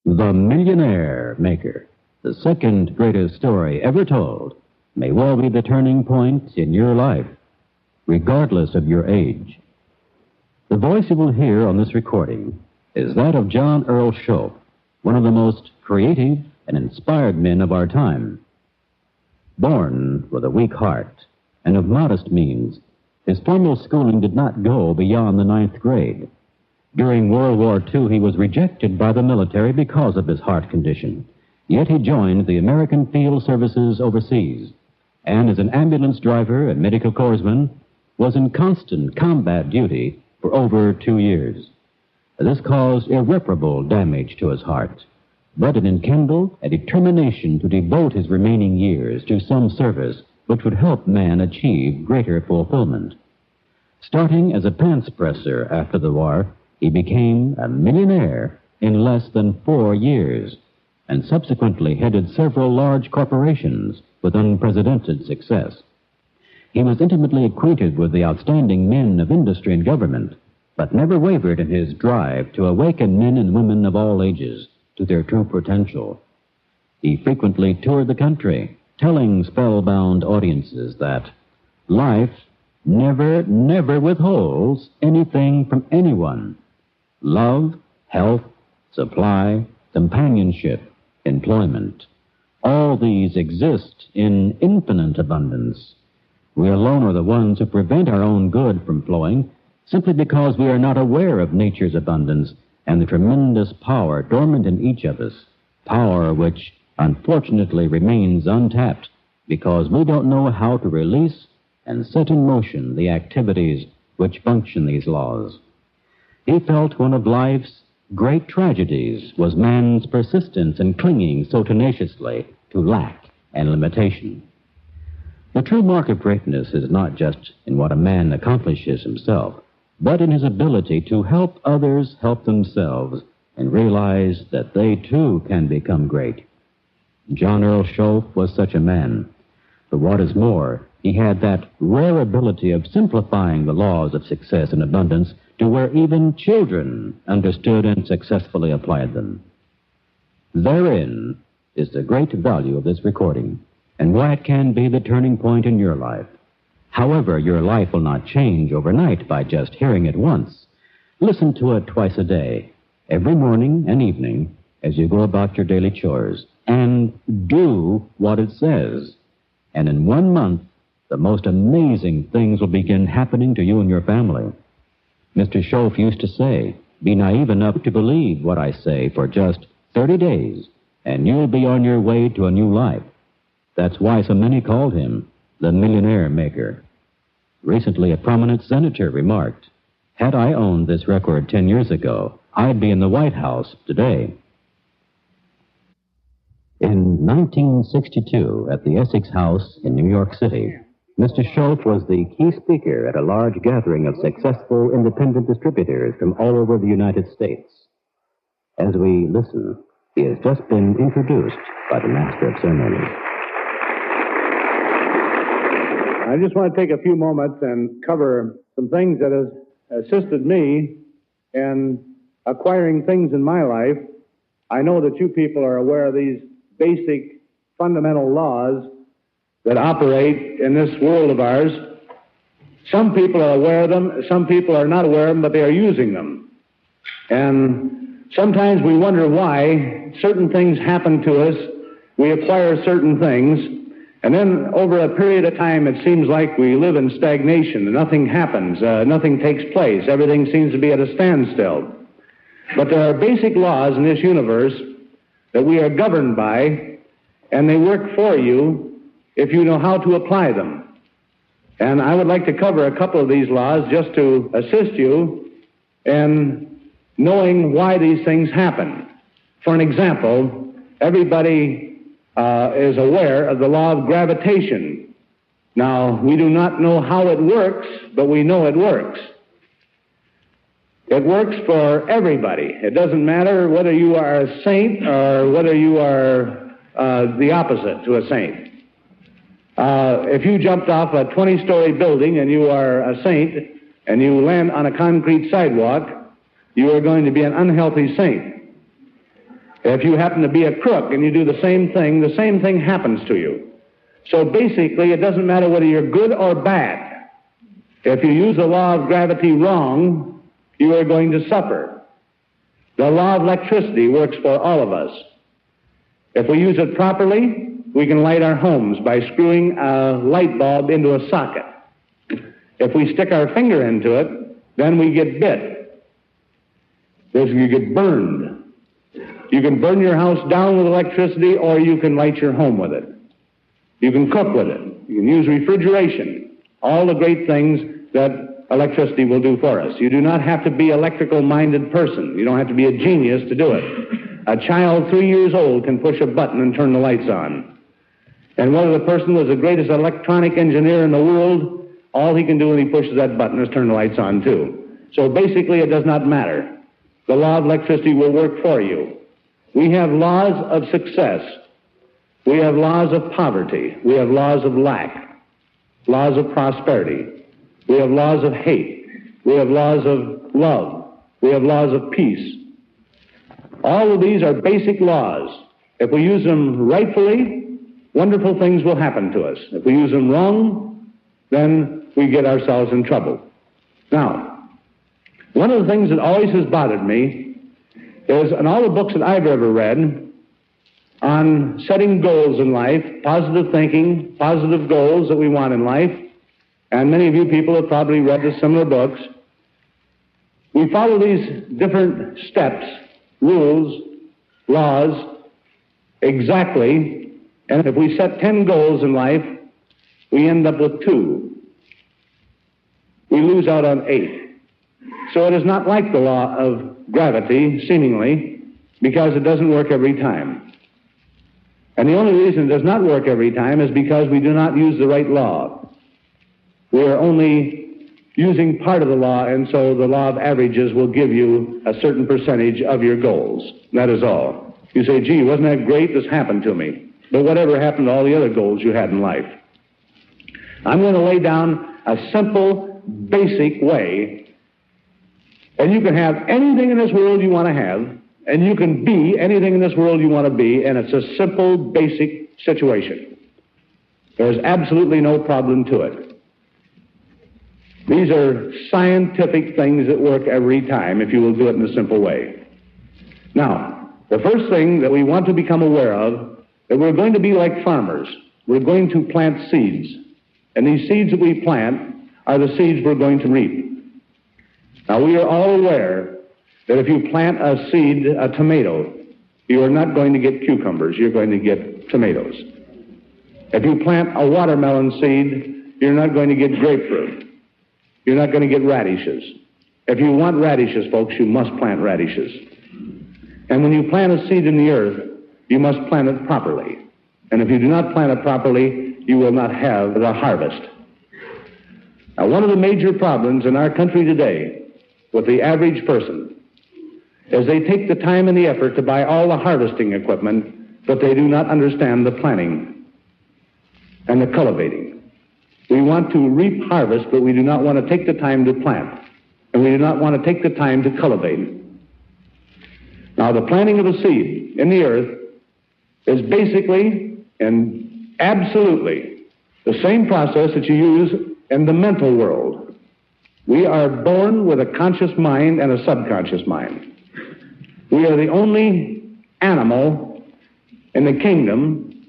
The Millionaire Maker, the second greatest story ever told, may well be the turning point in your life, regardless of your age. The voice you will hear on this recording is that of John Earl Shoaf, one of the most creative and inspired men of our time. Born with a weak heart and of modest means, his formal schooling did not go beyond the 9th grade. During World War II, he was rejected by the military because of his heart condition. Yet he joined the American Field Services overseas, and as an ambulance driver and medical corpsman, was in constant combat duty for over 2 years. This caused irreparable damage to his heart, but it enkindled a determination to devote his remaining years to some service which would help man achieve greater fulfillment. Starting as a pants presser after the war, he became a millionaire in less than 4 years, and subsequently headed several large corporations with unprecedented success. He was intimately acquainted with the outstanding men of industry and government, but never wavered in his drive to awaken men and women of all ages to their true potential. He frequently toured the country, telling spellbound audiences that life never withholds anything from anyone. Love, health, supply, companionship, employment. All these exist in infinite abundance. We alone are the ones who prevent our own good from flowing simply because we are not aware of nature's abundance and the tremendous power dormant in each of us, power which unfortunately remains untapped because we don't know how to release and set in motion the activities which function these laws. He felt one of life's great tragedies was man's persistence in clinging so tenaciously to lack and limitation. The true mark of greatness is not just in what a man accomplishes himself, but in his ability to help others help themselves and realize that they too can become great. John Earl Shoaf was such a man. But what is more, he had that rare ability of simplifying the laws of success and abundance to where even children understood and successfully applied them. Therein is the great value of this recording, and why it can be the turning point in your life. However, your life will not change overnight by just hearing it once. Listen to it twice a day, every morning and evening, as you go about your daily chores, and do what it says. And in 1 month, the most amazing things will begin happening to you and your family. Mr. Shoaf used to say, be naive enough to believe what I say for just 30 days, and you'll be on your way to a new life. That's why so many called him the Millionaire Maker. Recently, a prominent senator remarked, had I owned this record 10 years ago, I'd be in the White House today. In 1962, at the Essex House in New York City, Mr. Shoaf was the key speaker at a large gathering of successful independent distributors from all over the United States. As we listen, he has just been introduced by the Master of Ceremonies. I just want to take a few moments and cover some things that has assisted me in acquiring things in my life. I know that you people are aware of these basic fundamental laws that operate in this world of ours. Some people are aware of them, some people are not aware of them, but they are using them. And sometimes we wonder why certain things happen to us, we acquire certain things, and then over a period of time it seems like we live in stagnation. Nothing happens, nothing takes place, everything seems to be at a standstill. But there are basic laws in this universe that we are governed by, and they work for you if you know how to apply them. And I would like to cover a couple of these laws just to assist you in knowing why these things happen. For an example, everybody is aware of the law of gravitation. Now, we do not know how it works, but we know it works. It works for everybody. It doesn't matter whether you are a saint or whether you are the opposite to a saint. If you jumped off a 20-story building and you are a saint and you land on a concrete sidewalk, you are going to be an unhealthy saint. If you happen to be a crook and you do the same thing happens to you. So basically, it doesn't matter whether you're good or bad. If you use the law of gravity wrong, you are going to suffer. The law of electricity works for all of us. If we use it properly, we can light our homes by screwing a light bulb into a socket. If we stick our finger into it, then we get bit. You get burned. You can burn your house down with electricity, or you can light your home with it. You can cook with it. You can use refrigeration. All the great things that electricity will do for us. You do not have to be an electrical-minded person. You don't have to be a genius to do it. A child 3 years old can push a button and turn the lights on. And whether the person was the greatest electronic engineer in the world, all he can do when he pushes that button is turn the lights on too. So basically it does not matter. The law of electricity will work for you. We have laws of success. We have laws of poverty. We have laws of lack, laws of prosperity. We have laws of hate. We have laws of love. We have laws of peace. All of these are basic laws. If we use them rightfully, wonderful things will happen to us. If we use them wrong, then we get ourselves in trouble. Now, one of the things that always has bothered me is, in all the books that I've ever read on setting goals in life, positive thinking, positive goals that we want in life, and many of you people have probably read the similar books, we follow these different steps, rules, laws, exactly. And if we set 10 goals in life, we end up with 2. We lose out on 8. So it is not like the law of gravity, seemingly, because it doesn't work every time. And the only reason it does not work every time is because we do not use the right law. We are only using part of the law, and so the law of averages will give you a certain percentage of your goals. That is all. You say, gee, wasn't that great? This happened to me. But whatever happened to all the other goals you had in life? I'm going to lay down a simple, basic way, and you can have anything in this world you want to have, and you can be anything in this world you want to be, and it's a simple, basic situation. There's absolutely no problem to it. These are scientific things that work every time if you will do it in a simple way. Now, the first thing that we want to become aware of, that we're going to be like farmers. We're going to plant seeds. And these seeds that we plant are the seeds we're going to reap. Now, we are all aware that if you plant a seed, a tomato, you are not going to get cucumbers. You're going to get tomatoes. If you plant a watermelon seed, you're not going to get grapefruit. You're not going to get radishes. If you want radishes, folks, you must plant radishes. And when you plant a seed in the earth, you must plant it properly. And if you do not plant it properly, you will not have the harvest. Now, one of the major problems in our country today with the average person is they take the time and the effort to buy all the harvesting equipment, but they do not understand the planting and the cultivating. We want to reap harvest, but we do not want to take the time to plant. And we do not want to take the time to cultivate. Now, the planting of a seed in the earth is basically and absolutely the same process that you use in the mental world. We are born with a conscious mind and a subconscious mind. We are the only animal in the kingdom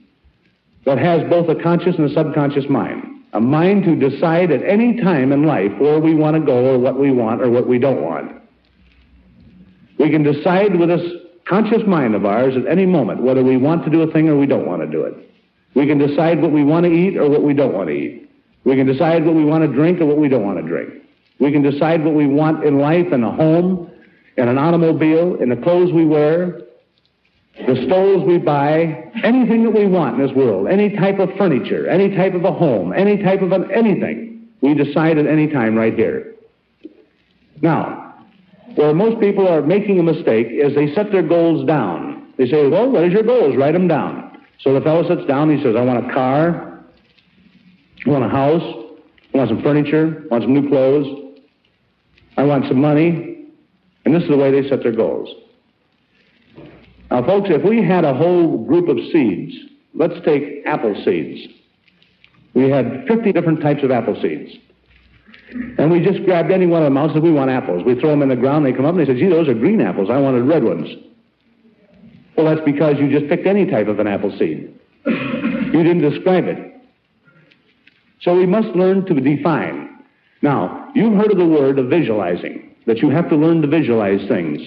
that has both a conscious and a subconscious mind. A mind to decide at any time in life where we want to go or what we want or what we don't want. We can decide with this conscious mind of ours at any moment whether we want to do a thing or we don't want to do it. We can decide what we want to eat or what we don't want to eat. We can decide what we want to drink or what we don't want to drink. We can decide what we want in life, in a home, in an automobile, in the clothes we wear, the stoves we buy, anything that we want in this world, any type of furniture, any type of a home, any type of anything, we decide at any time right here. Now, where most people are making a mistake is they set their goals down. They say, well, what is your goals? Write them down. So the fellow sits down, he says, I want a car, I want a house, I want some furniture, I want some new clothes, I want some money, and this is the way they set their goals. Now, folks, if we had a whole group of seeds, let's take apple seeds. We had 50 different types of apple seeds. And we just grabbed any one of them out and said, we want apples. We throw them in the ground, they come up, and they said, gee, those are green apples. I wanted red ones. Well, that's because you just picked any type of an apple seed. You didn't describe it. So we must learn to define. Now, you've heard of the word of visualizing, that you have to learn to visualize things.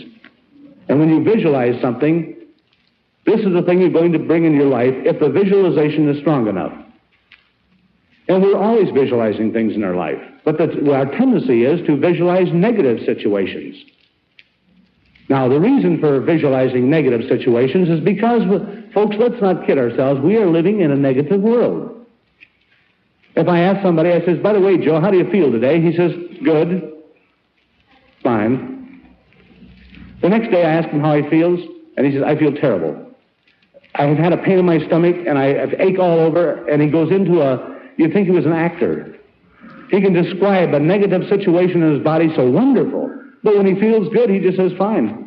And when you visualize something, this is the thing you're going to bring in your life if the visualization is strong enough. And we're always visualizing things in our life. But our tendency is to visualize negative situations. Now, the reason for visualizing negative situations is because, folks, let's not kid ourselves, we are living in a negative world. If I ask somebody, I says, by the way, Joe, how do you feel today? He says, good, fine. The next day I ask him how he feels, and he says, I feel terrible. I have had a pain in my stomach, and I have ache all over, and he goes into you'd think he was an actor. He can describe a negative situation in his body so wonderful, but when he feels good, he just says, fine.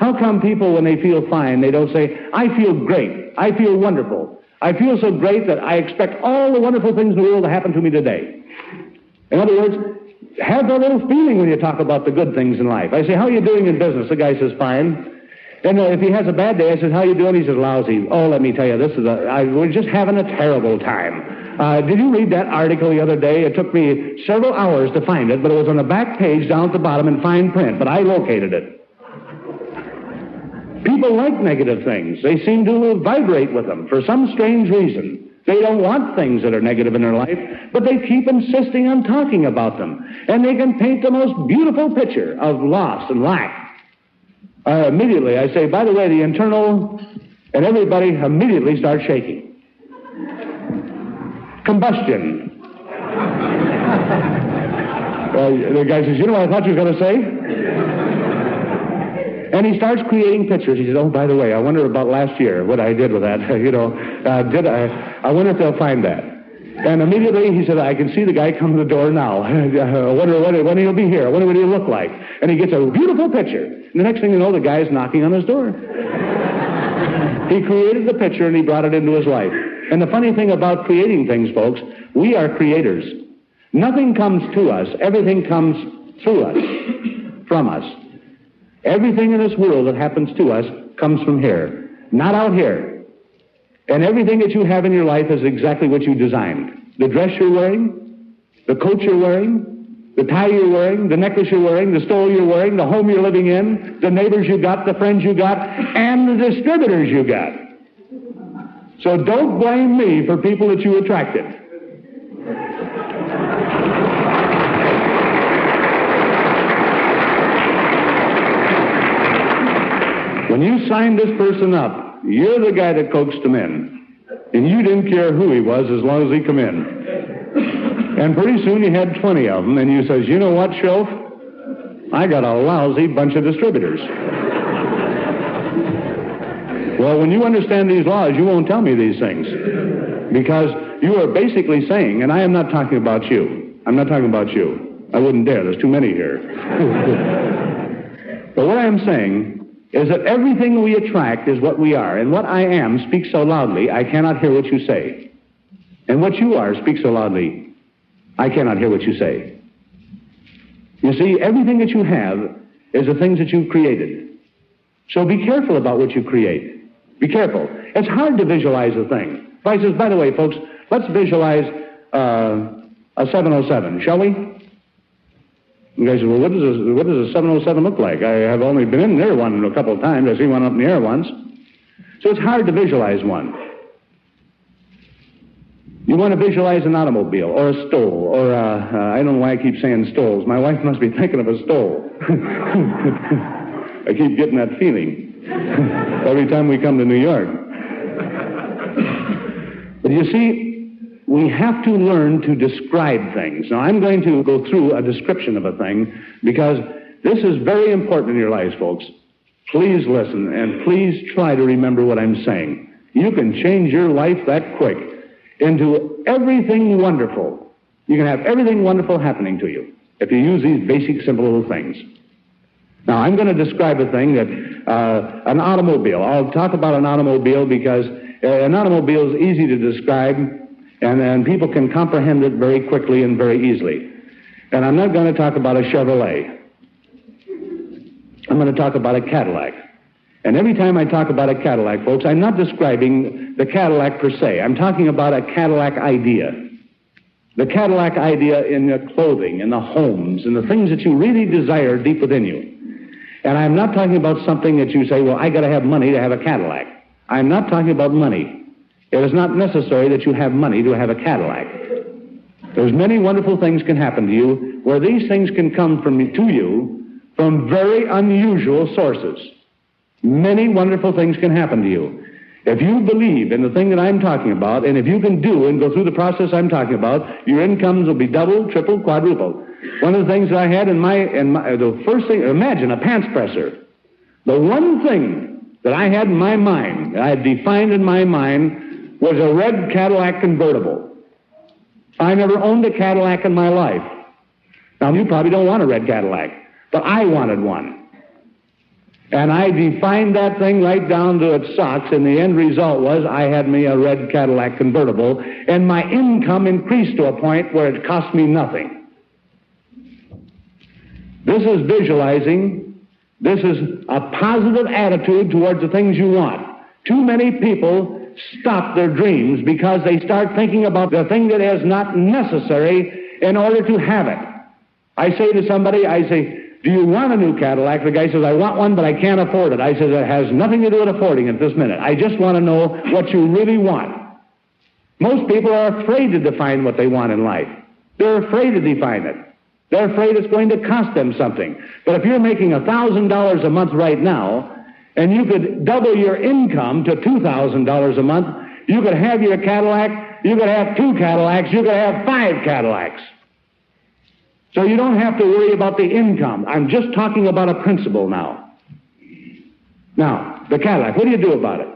How come people, when they feel fine, they don't say, I feel great, I feel wonderful, I feel so great that I expect all the wonderful things in the world to happen to me today? In other words, have that little feeling when you talk about the good things in life. I say, how are you doing in business? The guy says, fine. And if he has a bad day, I says, how are you doing? He says, lousy. Oh, let me tell you, we're just having a terrible time. Did you read that article the other day? It took me several hours to find it, but it was on the back page down at the bottom in fine print, but I located it. People like negative things. They seem to vibrate with them for some strange reason. They don't want things that are negative in their life, but they keep insisting on talking about them. And they can paint the most beautiful picture of loss and lack. Immediately, I say, by the way, the internal, and everybody immediately starts shaking. Combustion. The guy says, you know what I thought you were going to say? And he starts creating pictures. He says, oh, by the way, I wonder about last year, what I did with that. I wonder if they'll find that. And immediately he said, I can see the guy come to the door now. I wonder when he'll be here. I wonder what he'll look like. And he gets a beautiful picture. And the next thing you know, the guy's knocking on his door. He created the picture and he brought it into his life. And the funny thing about creating things, folks, we are creators. Nothing comes to us. Everything comes through us, from us. Everything in this world that happens to us comes from here, not out here. And everything that you have in your life is exactly what you designed. The dress you're wearing, the coat you're wearing, the tie you're wearing, the necklace you're wearing, the stole you're wearing, the home you're living in, the neighbors you got, the friends you got, and the distributors you got. So don't blame me for people that you attracted. When you signed this person up, you're the guy that coaxed him in. And you didn't care who he was as long as he come in. And pretty soon you had 20 of them, and you says, you know what, Shoaf? I got a lousy bunch of distributors. Well, when you understand these laws, you won't tell me these things. Because you are basically saying, and I am not talking about you. I'm not talking about you. I wouldn't dare. There's too many here. But what I am saying is that everything we attract is what we are. And what I am speaks so loudly, I cannot hear what you say. And what you are speaks so loudly, I cannot hear what you say. You see, everything that you have is the things that you've created. So be careful about what you create. Be careful. It's hard to visualize a thing. If I says, by the way, folks, let's visualize a 707, shall we? You guys say, well, what does a 707 look like? I have only been in near one a couple of times. I've seen one up in the air once. So it's hard to visualize one. You want to visualize an automobile or a stole or I don't know why I keep saying stoles. My wife must be thinking of a stole. I keep getting that feeling every time we come to New York. But you see, we have to learn to describe things. Now, I'm going to go through a description of a thing because this is very important in your lives, folks. Please listen and please try to remember what I'm saying. You can change your life that quick into everything wonderful. You can have everything wonderful happening to you if you use these basic, simple little things. Now, I'm going to describe a thing that, an automobile. I'll talk about an automobile because an automobile is easy to describe, and people can comprehend it very quickly and very easily. And I'm not going to talk about a Chevrolet. I'm going to talk about a Cadillac. And every time I talk about a Cadillac, folks, I'm not describing the Cadillac per se. I'm talking about a Cadillac idea. The Cadillac idea in the clothing, in the homes, in the things that you really desire deep within you. And I'm not talking about something that you say, well, I got to have money to have a Cadillac. I'm not talking about money. It is not necessary that you have money to have a Cadillac. There's many wonderful things can happen to you where these things can come to you from very unusual sources. Many wonderful things can happen to you. If you believe in the thing that I'm talking about, and if you can do and go through the process I'm talking about, your incomes will be doubled, tripled, quadrupled. One of the things that I had in my the first thing, imagine a pants presser. The one thing that I had in my mind, that I had defined in my mind, was a red Cadillac convertible. I never owned a Cadillac in my life. Now, you probably don't want a red Cadillac, but I wanted one. And I defined that thing right down to its socks, and the end result was I had me a red Cadillac convertible, and my income increased to a point where it cost me nothing. This is visualizing. This is a positive attitude towards the things you want. Too many people stop their dreams because they start thinking about the thing that is not necessary in order to have it. I say to somebody, I say, do you want a new Cadillac? The guy says, I want one, but I can't afford it. I says, it has nothing to do with affording it this minute. I just want to know what you really want. Most people are afraid to define what they want in life. They're afraid to define it. They're afraid it's going to cost them something. But if you're making $1,000 a month right now, and you could double your income to $2,000 a month, you could have your Cadillac, you could have 2 Cadillacs, you could have 5 Cadillacs. So you don't have to worry about the income. I'm just talking about a principle now. Now, the Cadillac, what do you do about it?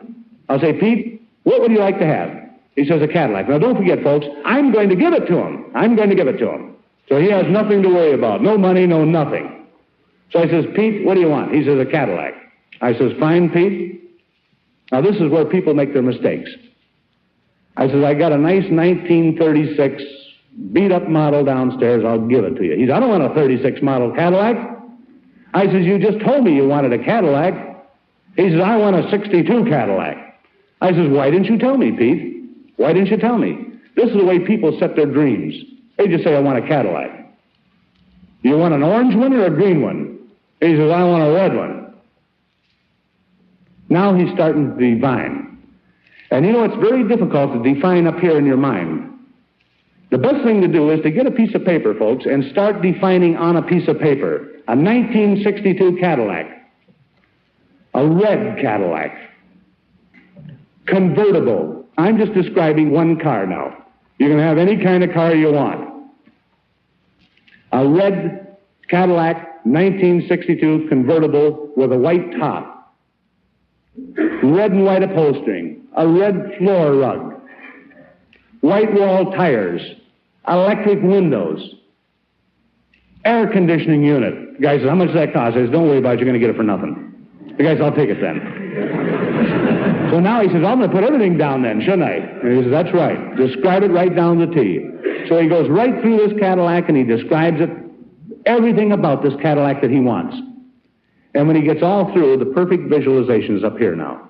I'll say, Pete, what would you like to have? He says, a Cadillac. Now, don't forget, folks, I'm going to give it to him. I'm going to give it to him. So he has nothing to worry about. No money, no nothing. So I says, Pete, what do you want? He says, a Cadillac. I says, fine, Pete. Now, this is where people make their mistakes. I says, I got a nice 1936 beat-up model downstairs. I'll give it to you. He says, I don't want a 36 model Cadillac. I says, you just told me you wanted a Cadillac. He says, I want a 62 Cadillac. I says, why didn't you tell me, Pete? Why didn't you tell me? This is the way people set their dreams. They just say, I want a Cadillac. You want an orange one or a green one? He says, I want a red one. Now he's starting to define. And you know, it's very difficult to define up here in your mind. The best thing to do is to get a piece of paper, folks, and start defining on a piece of paper. A 1962 Cadillac. A red Cadillac. Convertible. I'm just describing one car now. You can have any kind of car you want. A red Cadillac 1962 convertible with a white top. Red and white upholstering. A red floor rug. White wall tires. Electric windows. Air conditioning unit. The guy says, how much does that cost? I says, don't worry about it, you're going to get it for nothing. The guy says, I'll take it then. So now he says, I'm going to put everything down then, shouldn't I? And he says, that's right. Describe it right down to the T. So he goes right through this Cadillac and he describes it, everything about this Cadillac that he wants. And when he gets all through, the perfect visualization is up here now.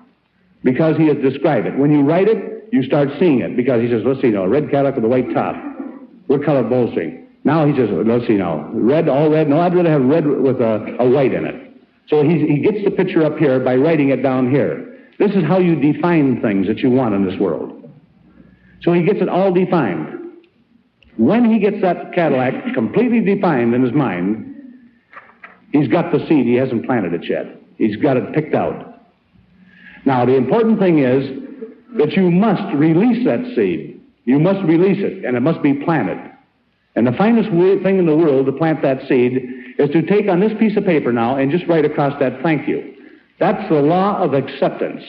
Because he has described it. When you write it, you start seeing it. Because he says, let's see now, a red Cadillac with a white top. What color bolstering? Now he says, let's see now, red, all red. No, I'd rather have red with a white in it. So he gets the picture up here by writing it down here. This is how you define things that you want in this world. So he gets it all defined. When he gets that Cadillac completely defined in his mind, he's got the seed. He hasn't planted it yet. He's got it picked out. Now, the important thing is that you must release that seed. You must release it, and it must be planted. And the finest thing in the world to plant that seed is to take on this piece of paper now and just write across that, thank you. That's the law of acceptance.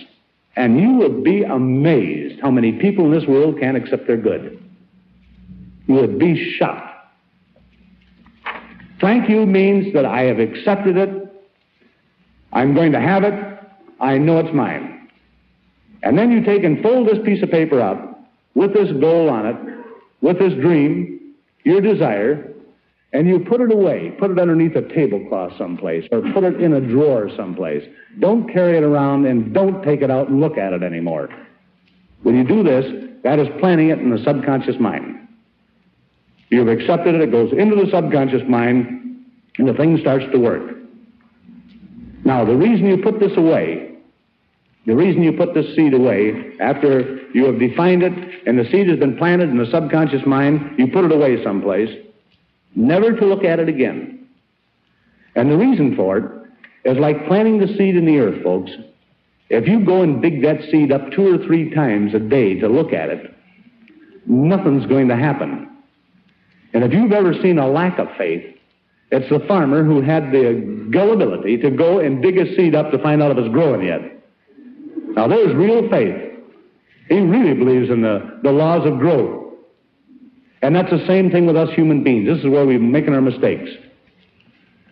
And you would be amazed how many people in this world can't accept their good. You would be shocked. Thank you means that I have accepted it, I'm going to have it. I know it's mine. And then you take and fold this piece of paper up with this goal on it, with this dream, your desire, and you put it away. Put it underneath a tablecloth someplace, or put it in a drawer someplace. Don't carry it around, and don't take it out and look at it anymore. When you do this, that is planting it in the subconscious mind. You've accepted it, it goes into the subconscious mind, and the thing starts to work. Now, the reason you put this away, the reason you put this seed away, after you have defined it and the seed has been planted in the subconscious mind, you put it away someplace, never to look at it again. And the reason for it is like planting the seed in the earth, folks. If you go and dig that seed up 2 or 3 times a day to look at it, nothing's going to happen. And if you've ever seen a lack of faith, it's the farmer who had the gullibility to go and dig his seed up to find out if it's growing yet. Now, there's real faith. He really believes in the laws of growth. And that's the same thing with us human beings. This is where we're making our mistakes.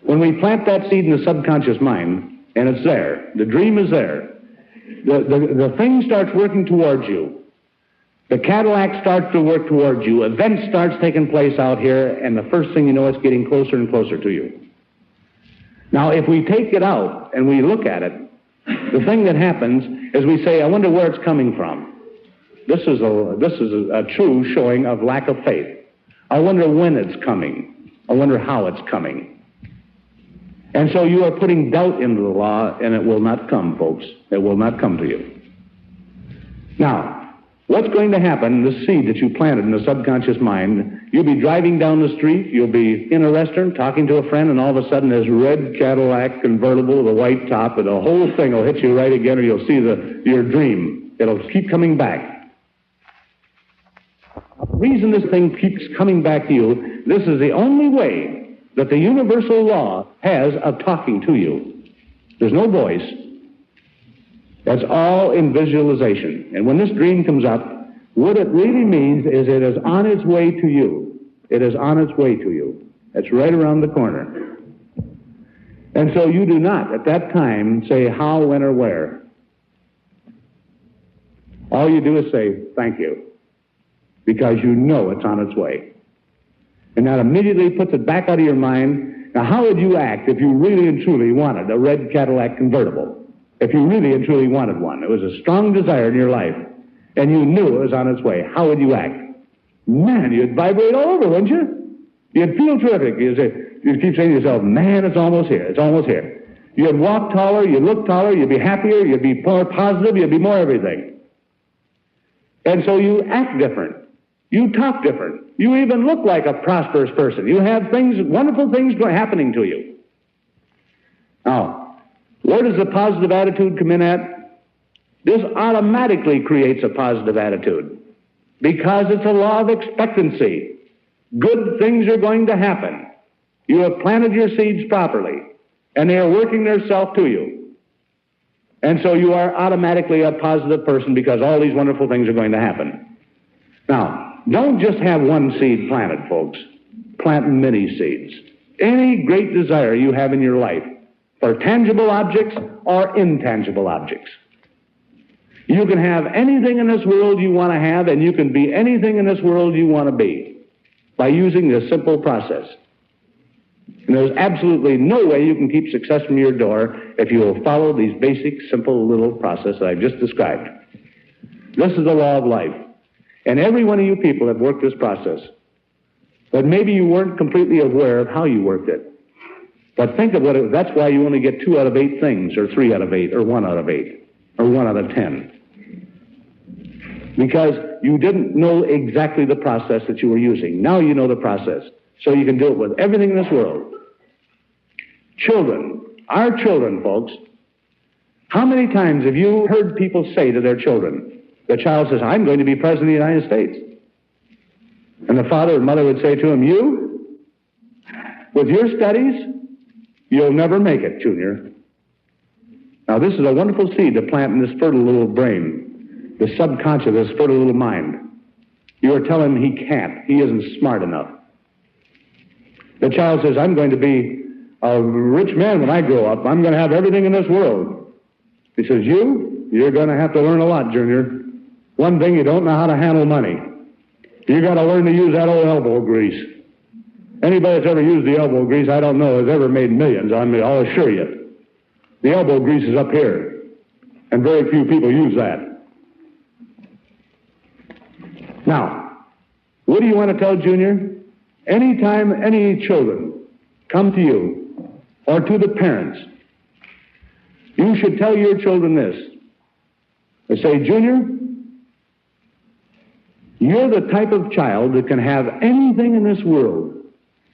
When we plant that seed in the subconscious mind, and it's there, the dream is there, the thing starts working towards you. The Cadillac starts to work towards you. Events starts taking place out here, and the first thing you know, it's getting closer and closer to you. Now, if we take it out and we look at it, the thing that happens is we say, I wonder where it's coming from. This is a true showing of lack of faith. I wonder when it's coming. I wonder how it's coming. And so you are putting doubt into the law, and it will not come, folks. It will not come to you. Now, what's going to happen, the seed that you planted in the subconscious mind, you'll be driving down the street, you'll be in a restaurant talking to a friend, and all of a sudden this red Cadillac convertible with a white top, and the whole thing will hit you right again, or you'll see your dream. It'll keep coming back. The reason this thing keeps coming back to you, this is the only way that the universal law has of talking to you. There's no voice. That's all in visualization. And when this dream comes up, what it really means is it is on its way to you. It is on its way to you. It's right around the corner. And so you do not, at that time, say how, when, or where. All you do is say, thank you, because you know it's on its way. And that immediately puts it back out of your mind. Now, how would you act if you really and truly wanted a red Cadillac convertible? If you really and truly wanted one, it was a strong desire in your life, and you knew it was on its way, how would you act? Man, you'd vibrate all over, wouldn't you? You'd feel terrific. You'd keep saying to yourself, man, it's almost here, it's almost here. You'd walk taller, you'd look taller, you'd be happier, you'd be more positive, you'd be more everything. And so you act different. You talk different. You even look like a prosperous person. You have things, wonderful things happening to you. Now, where does the positive attitude come in at? This automatically creates a positive attitude because it's a law of expectancy. Good things are going to happen. You have planted your seeds properly, and they are working themselves to you. And so you are automatically a positive person because all these wonderful things are going to happen. Now, don't just have one seed planted, folks. Plant many seeds. Any great desire you have in your life, for tangible objects or intangible objects. You can have anything in this world you want to have, and you can be anything in this world you want to be by using this simple process. And there's absolutely no way you can keep success from your door if you will follow these basic, simple little process that I've just described. This is the law of life. And every one of you people have worked this process. But maybe you weren't completely aware of how you worked it. But think of that's why you only get 2 out of 8 things, or 3 out of 8, or 1 out of 8, or 1 out of 10. Because you didn't know exactly the process that you were using. Now you know the process. So you can do it with everything in this world. Children, our children, folks, how many times have you heard people say to their children, the child says, I'm going to be president of the United States. And the father and mother would say to him, you, with your studies, you'll never make it, Junior. Now, this is a wonderful seed to plant in this fertile little brain, the subconscious, this fertile little mind. You are telling him he can't. He isn't smart enough. The child says, I'm going to be a rich man when I grow up. I'm going to have everything in this world. He says, you're going to have to learn a lot, Junior. One thing, you don't know how to handle money. You got to learn to use that old elbow grease. Anybody that's ever used the elbow grease, I don't know, has ever made millions. I'll assure you. The elbow grease is up here, and very few people use that. Now, what do you want to tell Junior? Anytime any children come to you or to the parents, you should tell your children this. They say, Junior, you're the type of child that can have anything in this world.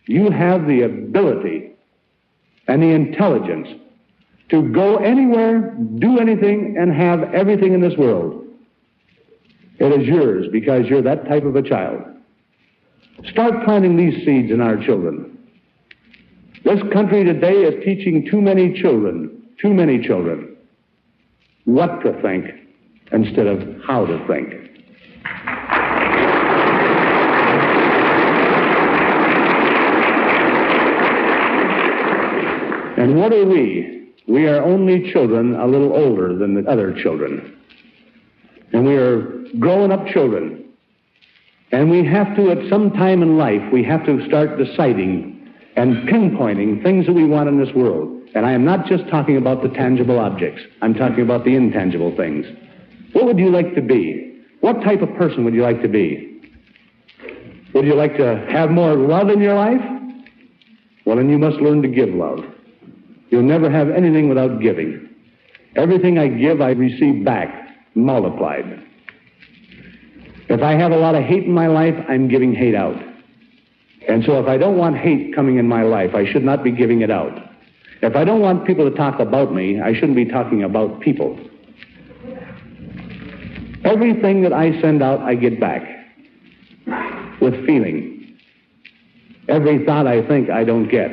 You have the ability and the intelligence to go anywhere, do anything, and have everything in this world. It is yours because you're that type of a child. Start planting these seeds in our children. This country today is teaching too many children, what to think instead of how to think. And what are we? We are only children a little older than the other children. And we are grown-up children. And we have to, at some time in life, we have to start deciding and pinpointing things that we want in this world. And I am not just talking about the tangible objects. I'm talking about the intangible things. What would you like to be? What type of person would you like to be? Would you like to have more love in your life? Well, then you must learn to give love. You'll never have anything without giving. Everything I give, I receive back, multiplied. If I have a lot of hate in my life, I'm giving hate out. And so if I don't want hate coming in my life, I should not be giving it out. If I don't want people to talk about me, I shouldn't be talking about people. Everything that I send out, I get back with feeling. Every thought I think, I don't get,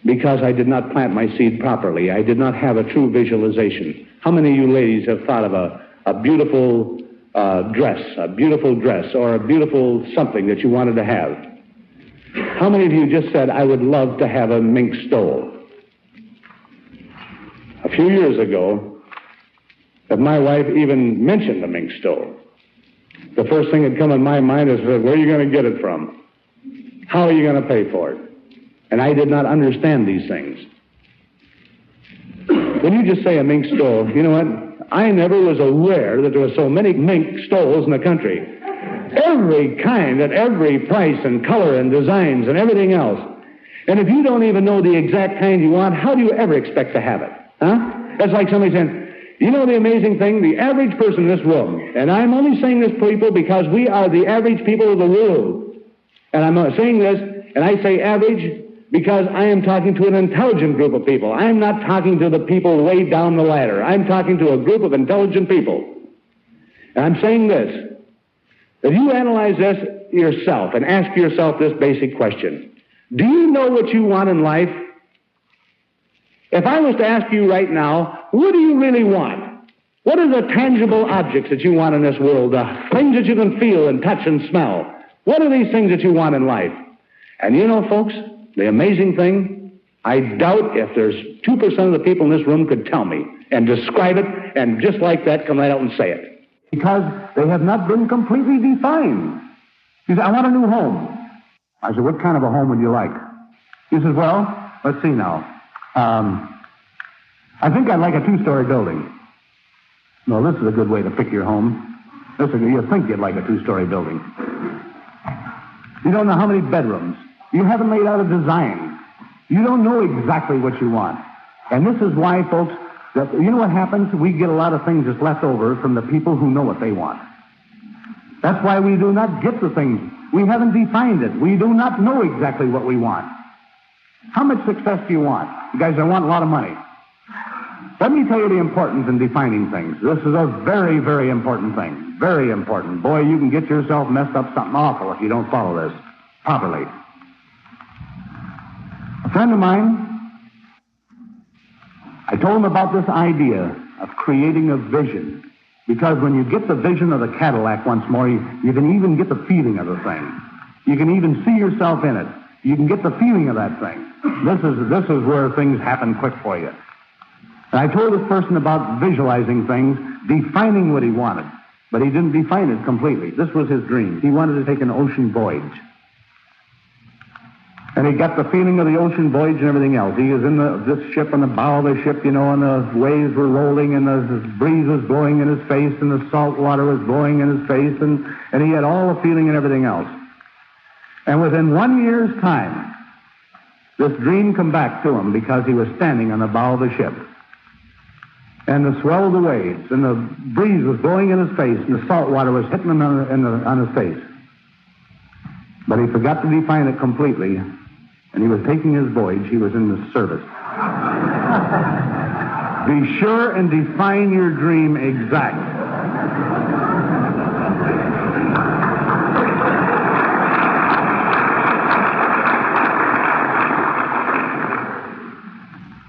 because I did not plant my seed properly. I did not have a true visualization. How many of you ladies have thought of a beautiful dress, or a beautiful something that you wanted to have? How many of you just said, I would love to have a mink stole? A few years ago, if my wife even mentioned the mink stole, the first thing that come in my mind is, where are you going to get it from? How are you going to pay for it? And I did not understand these things. When you just say a mink stole, you know what? I never was aware that there were so many mink stoles in the country. Every kind, at every price and color and designs and everything else. And if you don't even know the exact kind you want, how do you ever expect to have it? Huh? That's like somebody saying, you know the amazing thing? The average person in this room, and I'm only saying this, people, because we are the average people of the world. And I'm saying this, and I say average because I am talking to an intelligent group of people. I'm not talking to the people way down the ladder. I'm talking to a group of intelligent people. And I'm saying this. If you analyze this yourself and ask yourself this basic question, do you know what you want in life? If I was to ask you right now, what do you really want? What are the tangible objects that you want in this world? The things that you can feel and touch and smell. What are these things that you want in life? And you know, folks, the amazing thing, I doubt if there's 2% of the people in this room could tell me and describe it and just like that come right out and say it. Because they have not been completely defined. He said, I want a new home. I said, what kind of a home would you like? He says, well, let's see now. I think I'd like a 2-story building. No, this is a good way to pick your home. You think you'd like a 2-story building. You don't know how many bedrooms. You haven't laid out a design. You don't know exactly what you want. And this is why, folks, that, you know what happens? We get a lot of things that's left over from the people who know what they want. That's why we do not get the things. We haven't defined it. We do not know exactly what we want. How much success do you want? You guys, I want a lot of money. Let me tell you the importance in defining things. This is a very, very important thing. Very important. Boy, you can get yourself messed up something awful if you don't follow this properly. A friend of mine, I told him about this idea of creating a vision. Because when you get the vision of the Cadillac once more, you can even get the feeling of the thing. You can even see yourself in it. You can get the feeling of that thing. This is where things happen quick for you. And I told this person about visualizing things, defining what he wanted. But he didn't define it completely. This was his dream. He wanted to take an ocean voyage. And he got the feeling of the ocean voyage and everything else. He was in this ship, on the bow of the ship, you know, and the waves were rolling, and the breeze was blowing in his face, and the salt water was blowing in his face, and he had all the feeling and everything else. And within 1 year's time, this dream come back to him because he was standing on the bow of the ship. And the swell of the waves, and the breeze was blowing in his face, and the salt water was hitting him on his face. But he forgot to define it completely, and he was taking his voyage. He was in the service. Be sure and define your dream exact.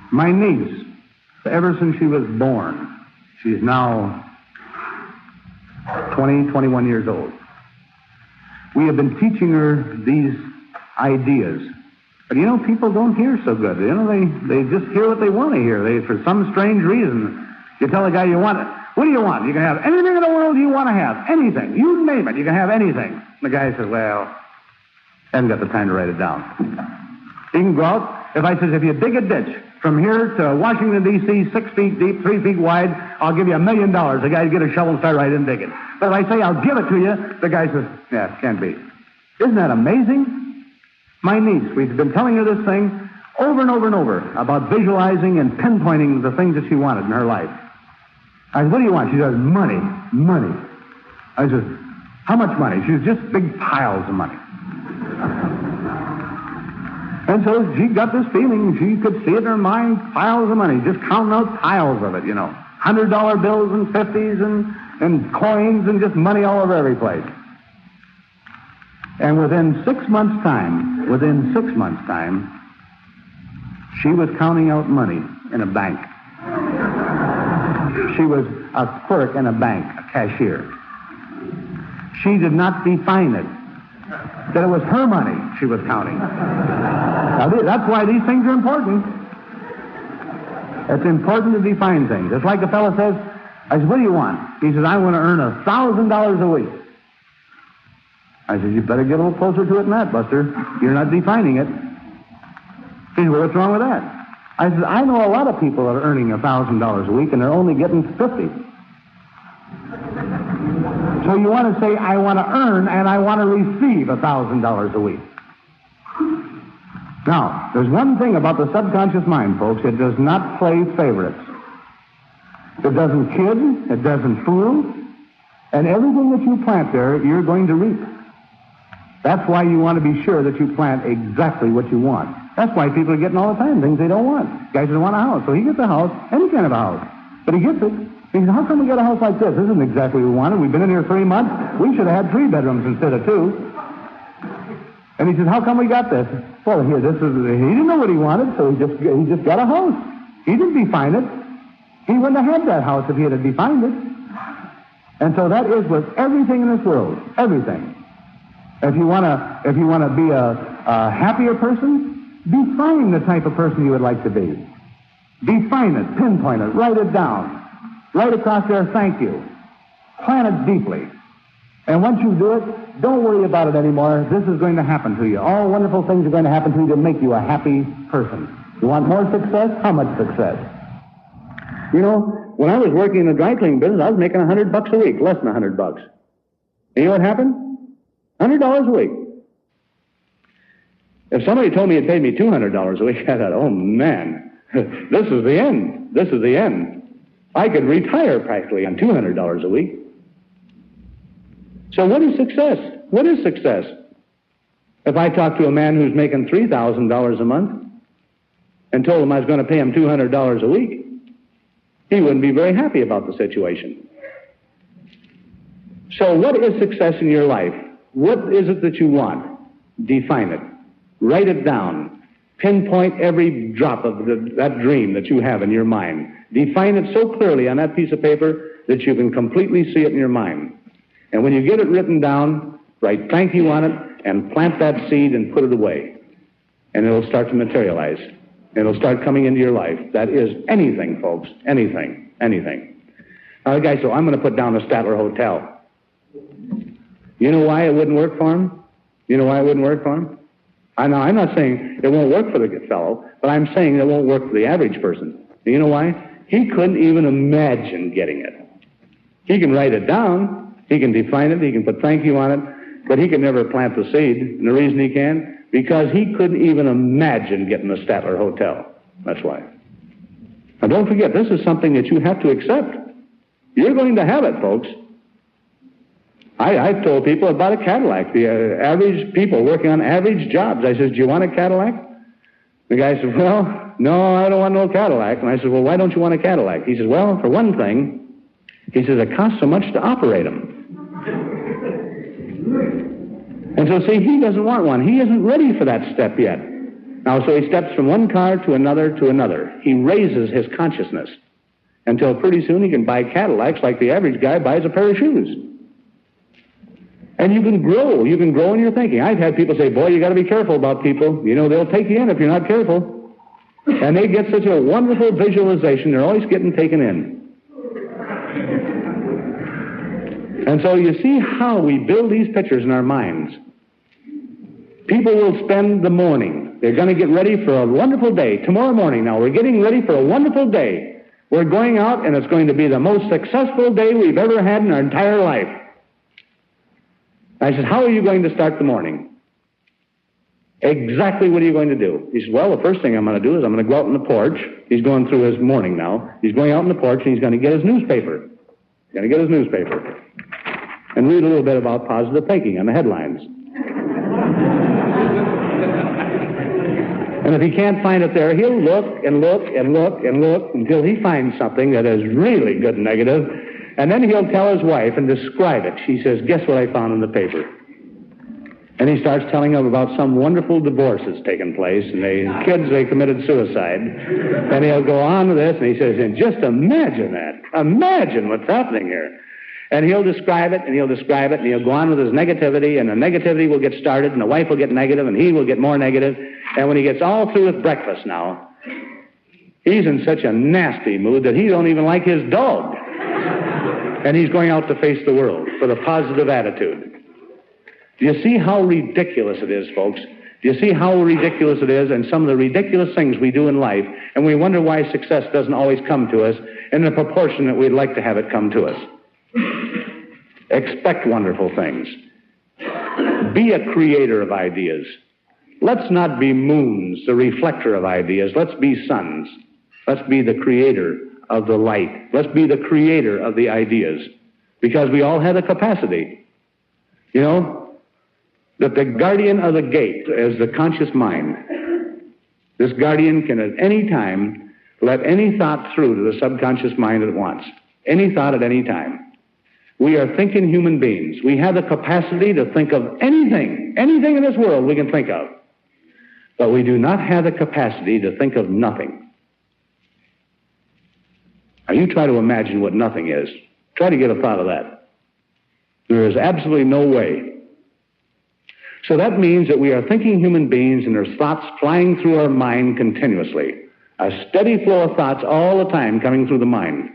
My niece, ever since she was born, she's now 21 years old. We have been teaching her these ideas. But, you know, people don't hear so good. You know, they just hear what they want to hear. For some strange reason, you tell a guy you want it. What do you want? You can have anything in the world you want to have. Anything. You name it. You can have anything. And the guy says, well, I haven't got the time to write it down. He can go out. If you dig a ditch from here to Washington, D.C., 6 feet deep, 3 feet wide, I'll give you $1 million. The guy get a shovel and start right in and dig it. But if I say I'll give it to you, the guy says, yeah, it can't be. Isn't that amazing? My niece, we've been telling her this thing over and over and over about visualizing and pinpointing the things that she wanted in her life. I said, what do you want? She says, money. I said, how much money? She says, just big piles of money. And so she got this feeling. She could see it in her mind, piles of money, just counting out piles of it, you know. $100 bills and 50s and coins and just money all over every place. And within 6 months' time, she was counting out money in a bank. She was a clerk in a bank, a cashier. She did not define it. That it was her money she was counting. Now, that's why these things are important. It's important to define things. It's like a fellow says, I said, what do you want? He says, I want to earn $1,000 a week. I said, you better get a little closer to it than that, Buster. You're not defining it. He said, well, what's wrong with that? I said, I know a lot of people that are earning $1,000 a week, and they're only getting 50. So you want to say, I want to earn and I want to receive $1,000 a week. Now, there's one thing about the subconscious mind, folks. It does not play favorites. It doesn't kid. It doesn't fool. And everything that you plant there, you're going to reap. That's why you want to be sure that you plant exactly what you want. That's why people are getting all the time things they don't want. Guys don't want a house. So he gets a house, any kind of a house. But he gets it. He says, how come we got a house like this? This isn't exactly what we wanted. We've been in here 3 months. We should have had 3 bedrooms instead of 2. And he says, how come we got this? Well, here, he didn't know what he wanted, so he just got a house. He didn't define it. He wouldn't have had that house if he had defined it. And so that is with everything in this world. Everything. If you want to be a happier person, define the type of person you would like to be. Define it, pinpoint it, write it down. Write across there, thank you. Plan it deeply. And once you do it, don't worry about it anymore. This is going to happen to you. All wonderful things are going to happen to you to make you a happy person. You want more success? How much success? You know, when I was working in the dry cleaning business, I was making $100 a week, less than $100. And you know what happened? $100 a week. If somebody told me it paid me $200 a week, I thought, oh man, this is the end. This is the end. I could retire practically on $200 a week. So what is success? What is success? If I talked to a man who's making $3,000 a month and told him I was going to pay him $200 a week, he wouldn't be very happy about the situation. So what is success in your life? What is it that you want? Define it. Write it down. Pinpoint every drop of that dream that you have in your mind. Define it so clearly on that piece of paper that you can completely see it in your mind. And when you get it written down, write thank you on it and plant that seed and put it away. and it'll start to materialize. It'll start coming into your life. That is anything, folks. Anything. Now, the guy said, I'm going to put down the Statler Hotel. You know why it wouldn't work for him? I'm not saying it won't work for the fellow, but I'm saying it won't work for the average person. You know why? He couldn't even imagine getting it. He can write it down, he can define it, he can put thank you on it, but he can never plant the seed. And the reason he can? Because he couldn't even imagine getting the Statler Hotel. That's why. Now don't forget, this is something that you have to accept. You're going to have it, folks. I've told people about a Cadillac, the average people working on average jobs. I said, do you want a Cadillac? The guy said, well, no, I don't want no Cadillac. And I said, well, why don't you want a Cadillac? He says, well, for one thing, he says, it costs so much to operate them. And so, see, he doesn't want one. He isn't ready for that step yet. Now, so he steps from one car to another to another. He raises his consciousness until pretty soon he can buy Cadillacs like the average guy buys a pair of shoes. And you can grow in your thinking. I've had people say, boy, you got to be careful about people. You know, they'll take you in if you're not careful. And they get such a wonderful visualization, they're always getting taken in. And so you see how we build these pictures in our minds. People will spend the morning. They're going to get ready for a wonderful day. Tomorrow morning now, we're getting ready for a wonderful day. We're going out, and it's going to be the most successful day we've ever had in our entire life. I said, how are you going to start the morning? Exactly what are you going to do? He said, well, the first thing I'm going to do is I'm going to go out on the porch. He's going through his morning now. He's going out on the porch, and he's going to get his newspaper. And read a little bit about positive thinking on the headlines. And if he can't find it there, he'll look until he finds something that is really good and negative. And then he'll tell his wife and describe it. She says, guess what I found in the paper? And he starts telling them about some wonderful divorce that's taken place, and the kids, they committed suicide. And he'll go on with this, and he says, and just imagine that. Imagine what's happening here. And he'll describe it, and he'll go on with his negativity, and the negativity will get started, and the wife will get negative, and he will get more negative. And when he gets all through with breakfast now, he's in such a nasty mood that he don't even like his dog. And he's going out to face the world with a positive attitude. Do you see how ridiculous it is, folks? Do you see how ridiculous it is, and some of the ridiculous things we do in life, and we wonder why success doesn't always come to us in the proportion that we'd like to have it come to us? Expect wonderful things. Be a creator of ideas. Let's not be moons, the reflector of ideas. Let's be suns. Let's be the creator of the light. Let's be the creator of the ideas. Because we all have the capacity. You know, that the guardian of the gate is the conscious mind. This guardian can at any time let any thought through to the subconscious mind at once. Any thought at any time. We are thinking human beings. We have the capacity to think of anything in this world we can think of. But we do not have the capacity to think of nothing. Now you try to imagine what nothing is. Try to get a thought of that. There is absolutely no way. So that means that we are thinking human beings, and there's thoughts flying through our mind continuously. A steady flow of thoughts all the time coming through the mind.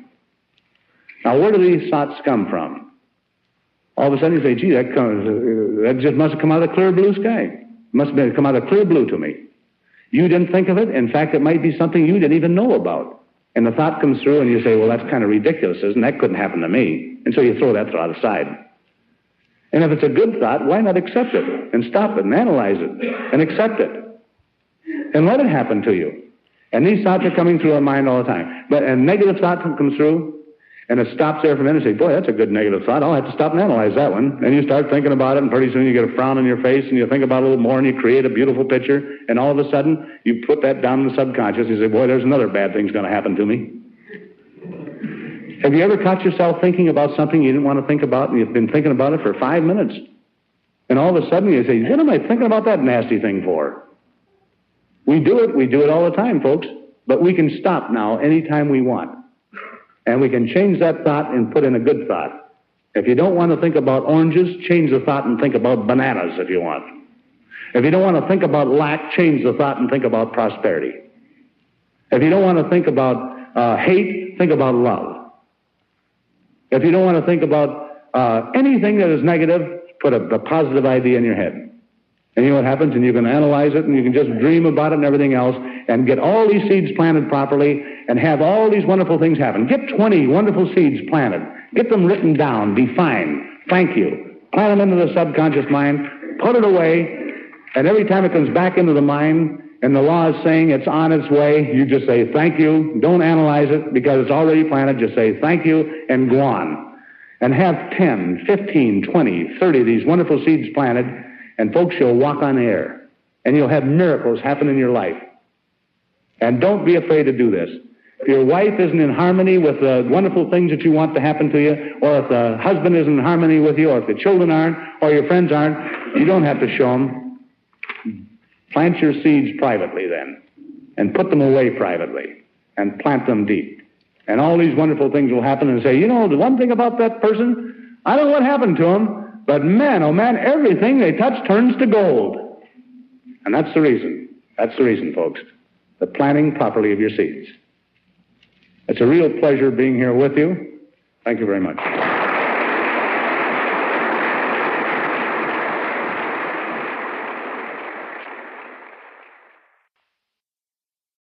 Now, where do these thoughts come from? All of a sudden you say, gee, that just must have come out of the clear blue sky. Must have come out of clear blue to me. You didn't think of it. In fact, it might be something you didn't even know about. And the thought comes through, and you say, well, that's kind of ridiculous, isn't it? That couldn't happen to me. And so you throw that thought aside. And if it's a good thought, why not accept it and stop it and analyze it and accept it and let it happen to you? And these thoughts are coming through our mind all the time. But a negative thought comes through, and it stops there for a minute and say, boy, that's a good negative thought. I'll have to stop and analyze that one. And you start thinking about it, and pretty soon you get a frown on your face, and you think about it a little more, and you create a beautiful picture, and all of a sudden you put that down in the subconscious, and you say, boy, there's another bad thing's going to happen to me. Have you ever caught yourself thinking about something you didn't want to think about, and you've been thinking about it for 5 minutes? And all of a sudden you say, what am I thinking about that nasty thing for? We do it all the time, folks. But we can stop now anytime we want. And we can change that thought and put in a good thought. If you don't want to think about oranges, change the thought and think about bananas if you want. If you don't want to think about lack, change the thought and think about prosperity. If you don't want to think about hate, think about love. If you don't want to think about anything that is negative, put a positive idea in your head. And you know what happens? And you can analyze it, and you can just dream about it and everything else, and get all these seeds planted properly, and have all these wonderful things happen. Get 20 wonderful seeds planted. Get them written down, defined. Thank you. Plant them into the subconscious mind, put it away, and every time it comes back into the mind, and the law is saying it's on its way, you just say thank you. Don't analyze it, because it's already planted. Just say thank you and go on. And have 10, 15, 20, 30 of these wonderful seeds planted, and folks, you'll walk on air, and you'll have miracles happen in your life. And don't be afraid to do this. If your wife isn't in harmony with the wonderful things that you want to happen to you, or if the husband isn't in harmony with you, or if the children aren't, or your friends aren't, you don't have to show them. Plant your seeds privately then, and put them away privately, and plant them deep. And all these wonderful things will happen, and say, you know, the one thing about that person, I don't know what happened to him, but man, oh man, everything they touch turns to gold. And that's the reason. That's the reason, folks. The planting properly of your seeds. It's a real pleasure being here with you. Thank you very much.